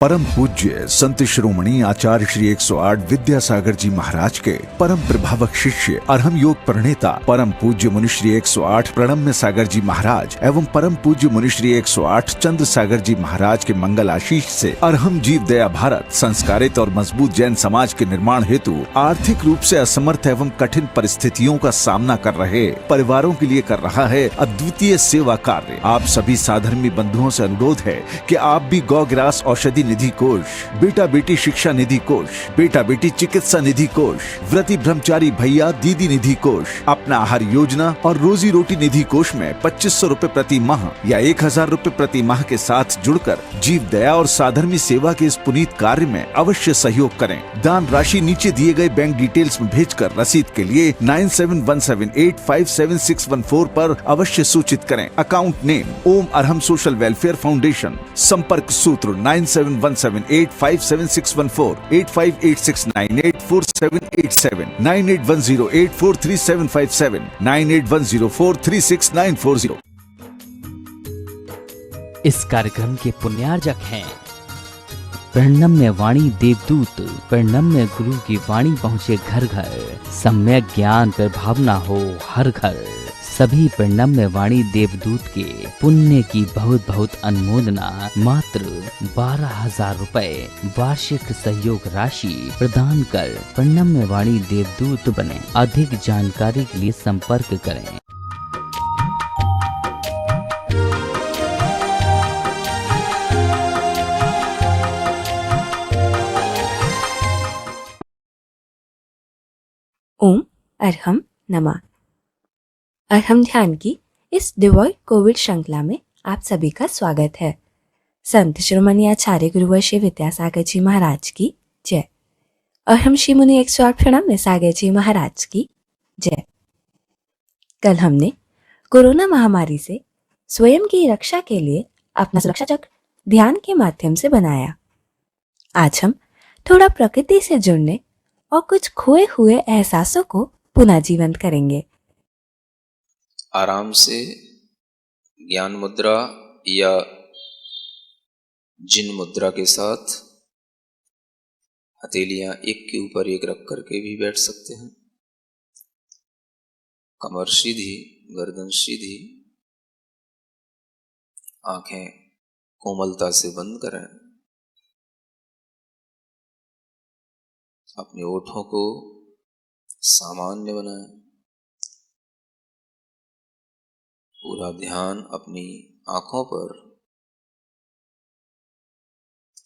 परम पूज्य संत शिरोमणि आचार्य श्री 108 विद्यासागर जी महाराज के परम प्रभावक शिष्य अरहम योग प्रणेता परम पूज्य मुनिश्री 108 प्रणम्य सागर जी महाराज एवं परम पूज्य मुनिश्री 108 चंद्र सागर जी महाराज के मंगल आशीष से अरहम जीव दया भारत संस्कारित और मजबूत जैन समाज के निर्माण हेतु आर्थिक रूप से असमर्थ एवं कठिन परिस्थितियों का सामना कर रहे परिवारों के लिए कर रहा है अद्वितीय सेवा कार्य। आप सभी साधर्मी बंधुओं से अनुरोध है कि आप भी गौग्रास औषधि निधि कोष, बेटा बेटी शिक्षा निधि कोष, बेटा बेटी चिकित्सा निधि कोष, व्रती ब्रह्मचारी भैया दीदी निधि कोष, अपना आहार योजना और रोजी रोटी निधि कोष में 2500 रूपए प्रति माह या 1000 रूपए प्रति माह के साथ जुड़कर जीव दया और साधर्मी सेवा के इस पुनीत कार्य में अवश्य सहयोग करें। दान राशि नीचे दिए गए बैंक डिटेल्स में भेजकर रसीद के लिए 9717857614 पर अवश्य सूचित करें। अकाउंट नेम ओम अरहम सोशल वेलफेयर फाउंडेशन। संपर्क सूत्र 9717857614 8586984787 9810843757 9810436940। इस कार्यक्रम के पुण्यार्जक हैं प्रणम्य वाणी देवदूत। प्रणम्य गुरु की वाणी पहुँचे घर घर, सम्यक ज्ञान प्रभावना हो हर घर। सभी प्रणम्य वाणी देवदूत के पुण्य की बहुत बहुत अनुमोदना मात्र 12,000 रुपए वार्षिक सहयोग राशि प्रदान कर प्रणम्य वाणी देवदूत बने। अधिक जानकारी के लिए संपर्क करें। ओम अरहम नमः। अरहम ध्यान की इस डिवॉइड कोविड श्रृंखला में आप सभी का स्वागत है। संत शिरोमणि आचार्य गुरुवर श्री विद्यासागर जी महाराज की जय। अरहम श्री मुनि 108 प्रणम्य सागर जी महाराज की जय। कल हमने कोरोना महामारी से स्वयं की रक्षा के लिए अपना सुरक्षा चक्र ध्यान के माध्यम से बनाया। आज हम थोड़ा प्रकृति से जुड़ने और कुछ खोए हुए एहसासों को पुनः जीवंत करेंगे। आराम से ज्ञान मुद्रा या जिन मुद्रा के साथ हथेलियां एक के ऊपर एक रख करके भी बैठ सकते हैं। कमर सीधी, गर्दन सीधी, आंखें कोमलता से बंद करें। अपने ओठों को सामान्य बनाएं। पूरा ध्यान अपनी आंखों पर,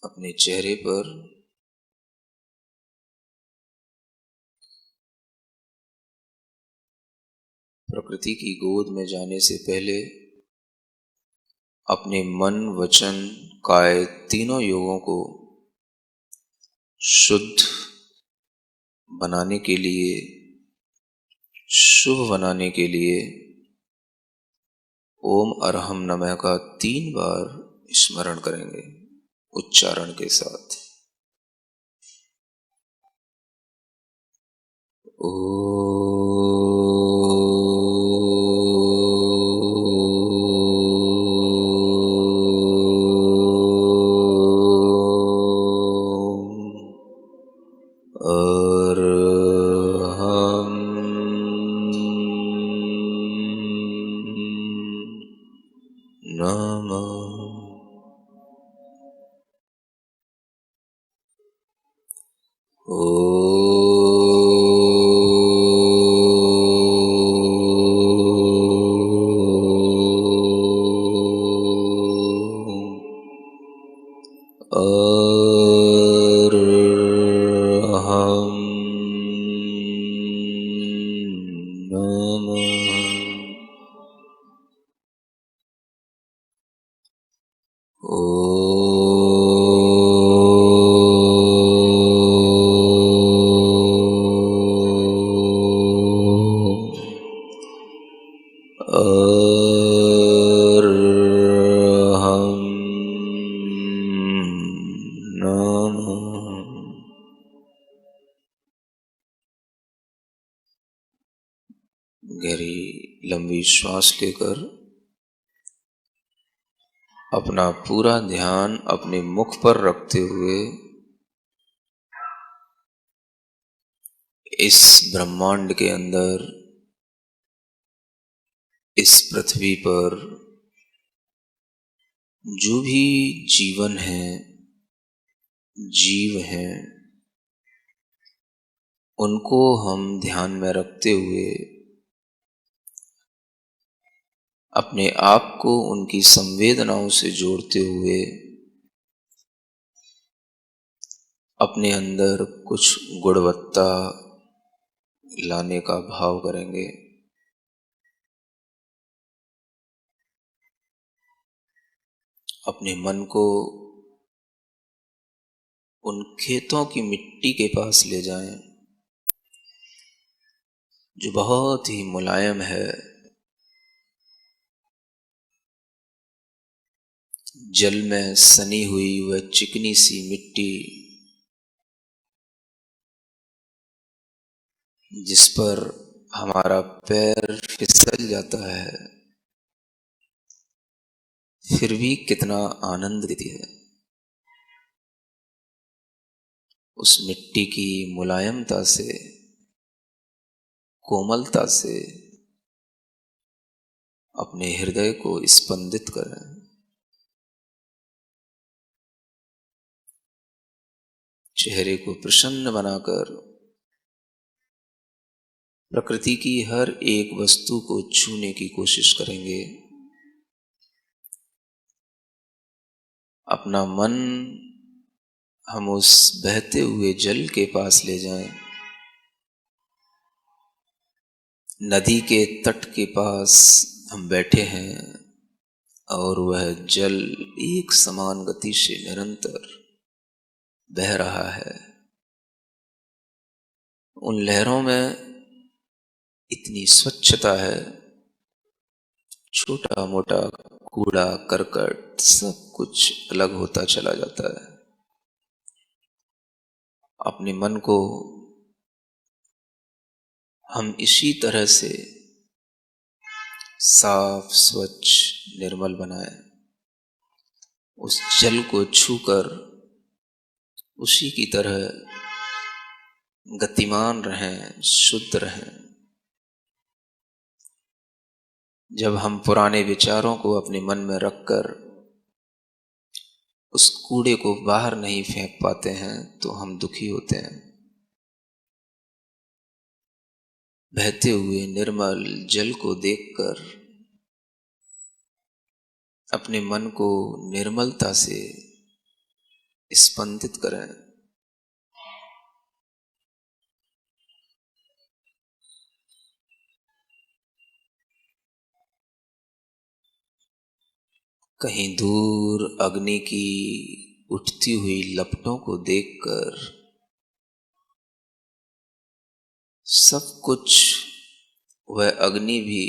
अपने चेहरे पर, प्रकृति की गोद में जाने से पहले अपने मन, वचन, काय तीनों योगों को शुद्ध बनाने के लिए, शुभ बनाने के लिए ओम अरहम नमः का 3 बार स्मरण करेंगे उच्चारण के साथ। गहरी लंबी श्वास लेकर अपना पूरा ध्यान अपने मुख पर रखते हुए इस ब्रह्मांड के अंदर, इस पृथ्वी पर जो भी जीवन है, जीव हैं, उनको हम ध्यान में रखते हुए अपने आप को उनकी संवेदनाओं से जोड़ते हुए अपने अंदर कुछ गुणवत्ता लाने का भाव करेंगे। अपने मन को उन खेतों की मिट्टी के पास ले जाएं जो बहुत ही मुलायम है, जल में सनी हुई वह चिकनी सी मिट्टी जिस पर हमारा पैर फिसल जाता है, फिर भी कितना आनंद देती है। उस मिट्टी की मुलायमता से, कोमलता से अपने हृदय को स्पंदित करें। चेहरे को प्रसन्न बनाकर प्रकृति की हर एक वस्तु को छूने की कोशिश करेंगे। अपना मन हम उस बहते हुए जल के पास ले जाएं, नदी के तट के पास हम बैठे हैं और वह जल एक समान गति से निरंतर बह रहा है। उन लहरों में इतनी स्वच्छता है, छोटा मोटा कूड़ा करकट सब कुछ अलग होता चला जाता है। अपने मन को हम इसी तरह से साफ, स्वच्छ, निर्मल बनाएं। उस जल को छूकर उसी की तरह गतिमान रहें, शुद्ध रहें। जब हम पुराने विचारों को अपने मन में रखकर उस कूड़े को बाहर नहीं फेंक पाते हैं तो हम दुखी होते हैं। बहते हुए निर्मल जल को देखकर अपने मन को निर्मलता से स्पंदित करें। कहीं दूर अग्नि की उठती हुई लपटों को देखकर सब कुछ, वह अग्नि भी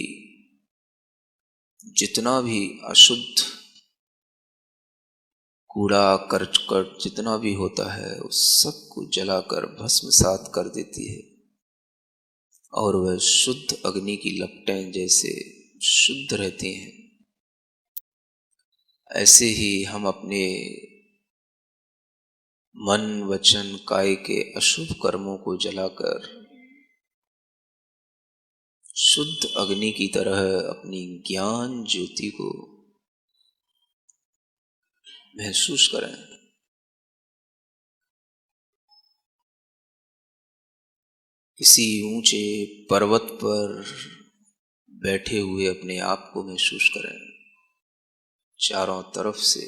जितना भी अशुद्ध कूड़ा करकट जितना भी होता है उस सब को जलाकर भस्मसात कर देती है और वह शुद्ध अग्नि की लपटें जैसे शुद्ध रहती हैं। ऐसे ही हम अपने मन, वचन, काय के अशुभ कर्मों को जलाकर शुद्ध अग्नि की तरह अपनी ज्ञान ज्योति को महसूस करें। किसी ऊंचे पर्वत पर बैठे हुए अपने आप को महसूस करें। चारों तरफ से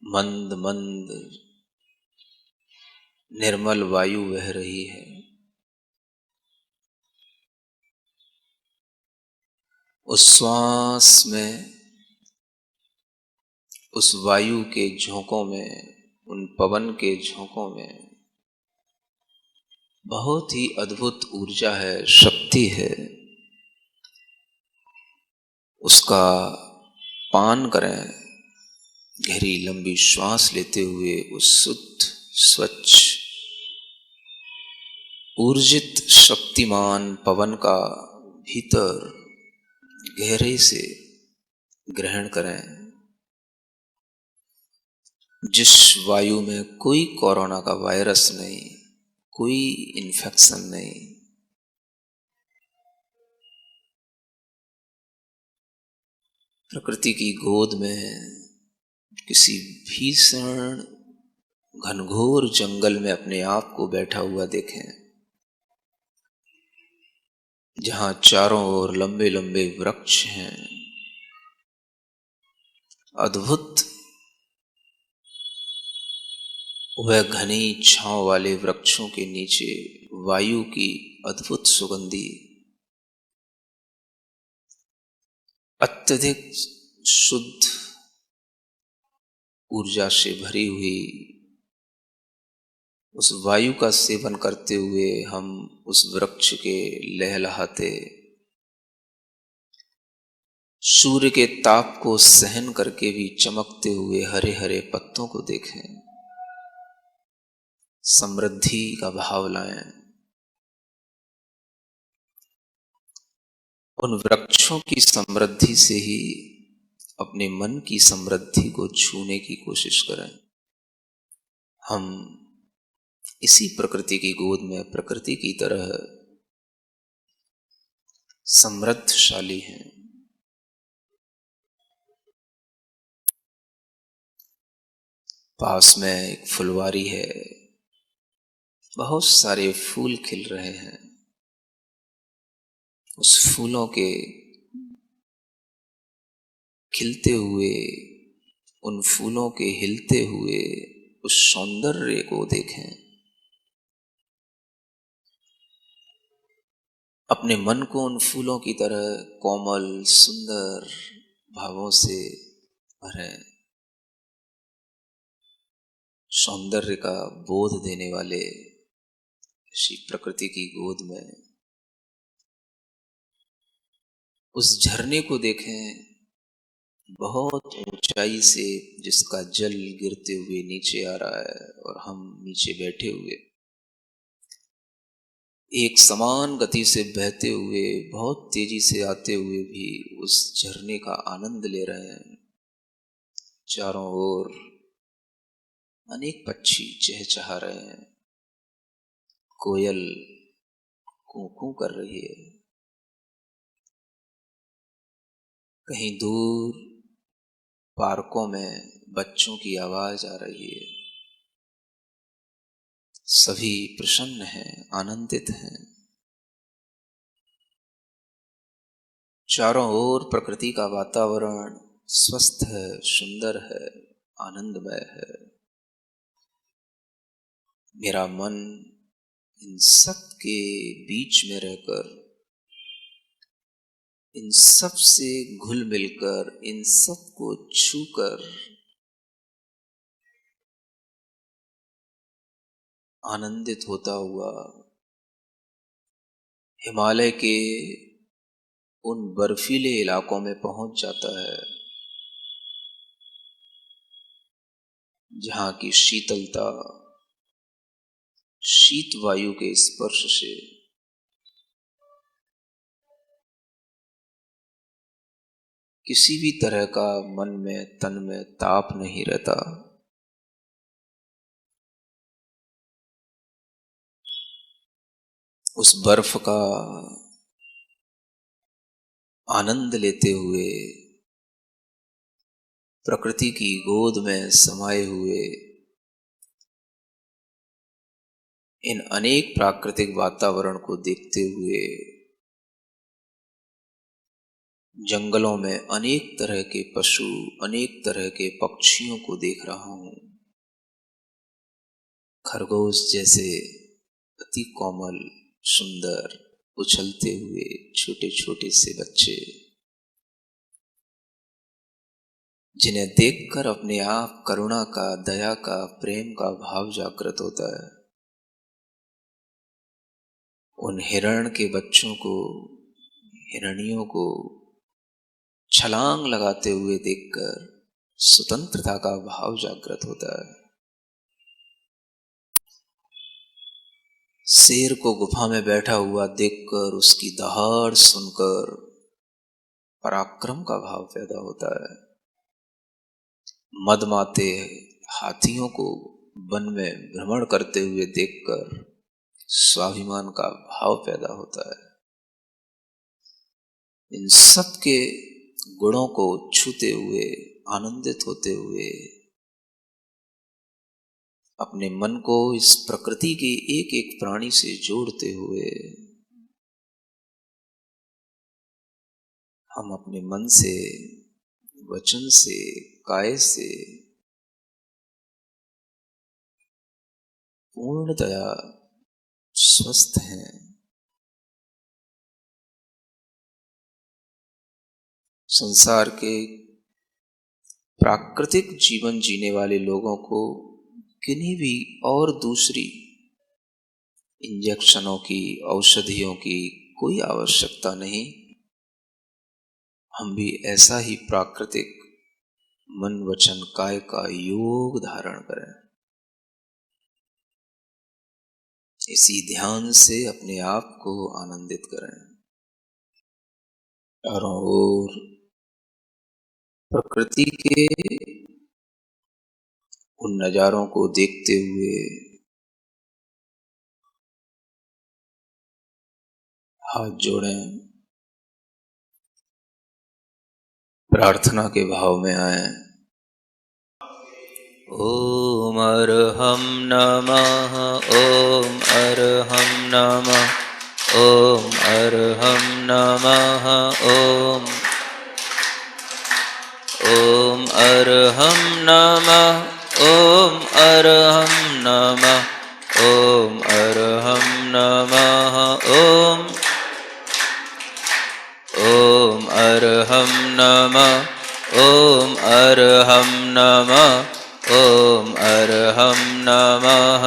मंद मंद निर्मल वायु बह रही है। उस श्वास में, उस वायु के झोंकों में, उन पवन के झोंकों में बहुत ही अद्भुत ऊर्जा है, शक्ति है। उसका पान करें, गहरी लंबी श्वास लेते हुए उस शुद्ध, स्वच्छ, ऊर्जित, शक्तिमान पवन का भीतर गहरे से ग्रहण करें। जिस वायु में कोई कोरोना का वायरस नहीं, कोई इन्फेक्शन नहीं, प्रकृति की गोद में किसी भीषण घनघोर जंगल में अपने आप को बैठा हुआ देखें, जहां चारों ओर लंबे लंबे वृक्ष हैं, अद्भुत वह घनी छांव वाले वृक्षों के नीचे वायु की अद्भुत सुगंधी, अत्यधिक शुद्ध ऊर्जा से भरी हुई उस वायु का सेवन करते हुए हम उस वृक्ष के लहलहाते, सूर्य के ताप को सहन करके भी चमकते हुए हरे हरे पत्तों को देखें, समृद्धि का भाव लाएं। उन वृक्षों की समृद्धि से ही अपने मन की समृद्धि को छूने की कोशिश करें। हम इसी प्रकृति की गोद में प्रकृति की तरह समृद्धशाली हैं। पास में एक फुलवारी है, बहुत सारे फूल खिल रहे हैं। उस फूलों के खिलते हुए, उन फूलों के हिलते हुए उस सौंदर्य को देखें। अपने मन को उन फूलों की तरह कोमल सुंदर भावों से भरें। सौंदर्य का बोध देने वाले इसी प्रकृति की गोद में उस झरने को देखें, बहुत ऊंचाई से जिसका जल गिरते हुए नीचे आ रहा है और हम नीचे बैठे हुए एक समान गति से बहते हुए, बहुत तेजी से आते हुए भी उस झरने का आनंद ले रहे हैं। चारों ओर अनेक पक्षी चहचहा रहे हैं, कोयल कू कू कर रही है, कहीं दूर पार्कों में बच्चों की आवाज आ रही है। सभी प्रसन्न हैं, आनंदित हैं। चारों ओर प्रकृति का वातावरण स्वस्थ है, सुंदर है, आनंदमय है। मेरा मन इन सब के बीच में रहकर, इन सब से घुल मिलकर, इन सब को छूकर आनंदित होता हुआ हिमालय के उन बर्फीले इलाकों में पहुंच जाता है, जहां की शीतलता शीत वायु के स्पर्श से किसी भी तरह का मन में, तन में ताप नहीं रहता। उस बर्फ का आनंद लेते हुए, प्रकृति की गोद में समाये हुए इन अनेक प्राकृतिक वातावरण को देखते हुए, जंगलों में अनेक तरह के पशु, अनेक तरह के पक्षियों को देख रहा हूं। खरगोश जैसे अति कोमल, सुंदर, उछलते हुए छोटे छोटे से बच्चे, जिन्हें देखकर अपने आप करुणा का, दया का, प्रेम का भाव जागृत होता है। उन हिरण के बच्चों को, हिरणियों को छलांग लगाते हुए देखकर स्वतंत्रता का भाव जागृत होता है। शेर को गुफा में बैठा हुआ देखकर, उसकी दहाड़ सुनकर पराक्रम का भाव पैदा होता है। मदमाते हाथियों को वन में भ्रमण करते हुए देखकर स्वाभिमान का भाव पैदा होता है। इन सब के गुणों को छूते हुए, आनंदित होते हुए, अपने मन को इस प्रकृति के एक एक प्राणी से जोड़ते हुए हम अपने मन से, वचन से, काय से पूर्णतया स्वस्थ हैं। संसार के प्राकृतिक जीवन जीने वाले लोगों को किन्हीं भी और दूसरी इंजेक्शनों की, औषधियों की कोई आवश्यकता नहीं। हम भी ऐसा ही प्राकृतिक मन, वचन, काय का योग धारण करें। इसी ध्यान से अपने आप को आनंदित करें। चारों ओर प्रकृति के उन नजारों को देखते हुए हाथ जोड़ें, प्रार्थना के भाव में आए। ओम अर्हं नमः, ओम अर्हं नमः, ओम अर्हं नमः, ओम अर्हं नमः, ओम अर्हं नमः, ओम अर्हं नमः, ओम अर्हं नमः, ओम अर्हं नमः, ओम अर्हं नमः,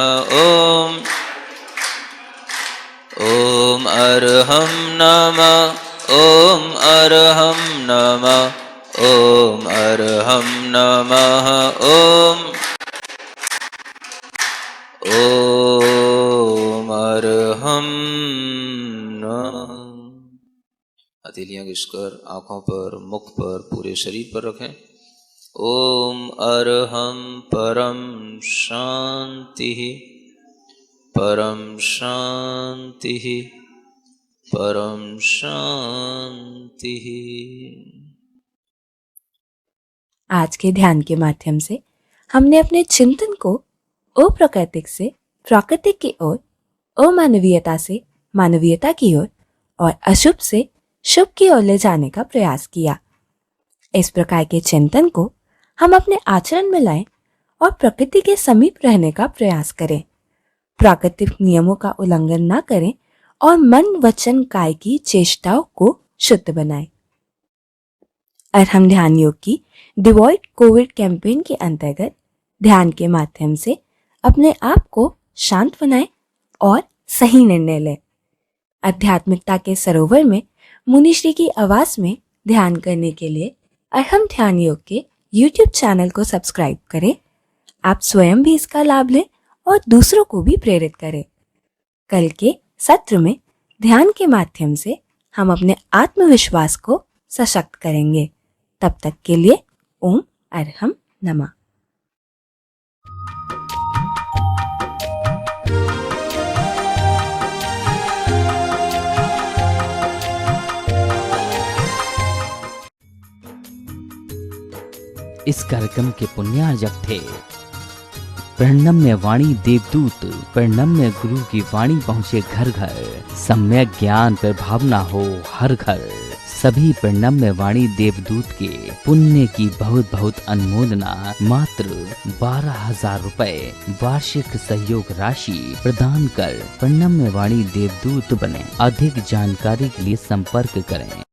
ओम अर्हं नमः, ओम अर्हं नमः, ओम अर्हं नमः, ओम अर्हं नमः। हथेलियां घिसकर आंखों पर, मुख पर, पूरे शरीर पर रखें। ओम अर्हं परम शांति, परम शांति, परम शांति। आज के ध्यान के माध्यम से हमने अपने चिंतन को अप्राकृतिक से प्राकृतिक की ओर, अमानवीयता से मानवीयता की ओर और अशुभ से शुभ की ओर ले जाने का प्रयास किया। इस प्रकार के चिंतन को हम अपने आचरण में लाएं और प्रकृति के समीप रहने का प्रयास करें। प्राकृतिक नियमों का उल्लंघन न करें और मन, वचन, काय की चेष्टाओं को शुद्ध बनाएं। अर्हम ध्यान योग की डिवॉइड कोविड कैंपेन के अंतर्गत ध्यान के माध्यम से अपने आप को शांत बनाएं और सही निर्णय लें। आध्यात्मिकता के सरोवर में मुनिश्री की आवाज में ध्यान करने के लिए अर्हम ध्यान योग के YouTube चैनल को सब्सक्राइब करें। आप स्वयं भी इसका लाभ लें और दूसरों को भी प्रेरित करें। कल के सत्र में ध्यान के माध्यम से हम अपने आत्मविश्वास को सशक्त करेंगे। तब तक के लिए ओम अर्हम नमः। इस कार्यक्रम के पुण्यार्जक थे प्रणम्य वाणी देवदूत। प्रणम्य गुरु की वाणी पहुँचे घर घर, सम्यक ज्ञान पर भावना हो हर घर। सभी प्रणम्य वाणी देवदूत के पुण्य की बहुत बहुत अनुमोदना। मात्र 12,000 रुपए वार्षिक सहयोग राशि प्रदान कर प्रणम्य वाणी देवदूत बने। अधिक जानकारी के लिए संपर्क करें।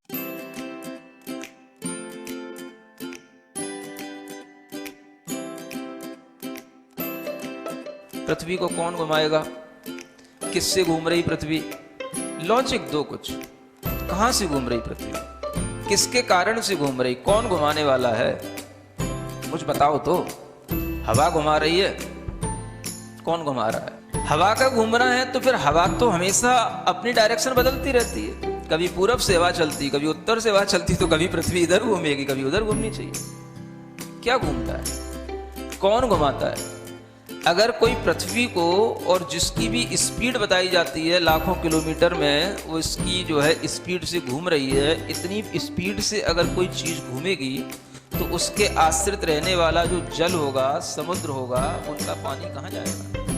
पृथ्वी को कौन घुमाएगा? किससे घूम रही पृथ्वी? लॉजिक दो कुछ। कहां से घूम रही पृथ्वी? किसके कारण से घूम रही? कौन घुमाने वाला है? कुछ बताओ तो। हवा घुमा रही है? कौन घुमा रहा है? हवा का घूमना है तो फिर हवा तो हमेशा अपनी डायरेक्शन बदलती रहती है। कभी पूरब से हवा चलती, कभी उत्तर से हवा चलती, तो कभी पृथ्वी इधर घूमेगी, कभी उधर घूमनी चाहिए। क्या घूमता है, कौन घुमाता है? अगर कोई पृथ्वी को, और जिसकी भी स्पीड बताई जाती है लाखों किलोमीटर में, वो इसकी जो है स्पीड से घूम रही है, इतनी स्पीड से अगर कोई चीज़ घूमेगी तो उसके आश्रित रहने वाला जो जल होगा, समुद्र होगा, उनका पानी कहाँ जाएगा?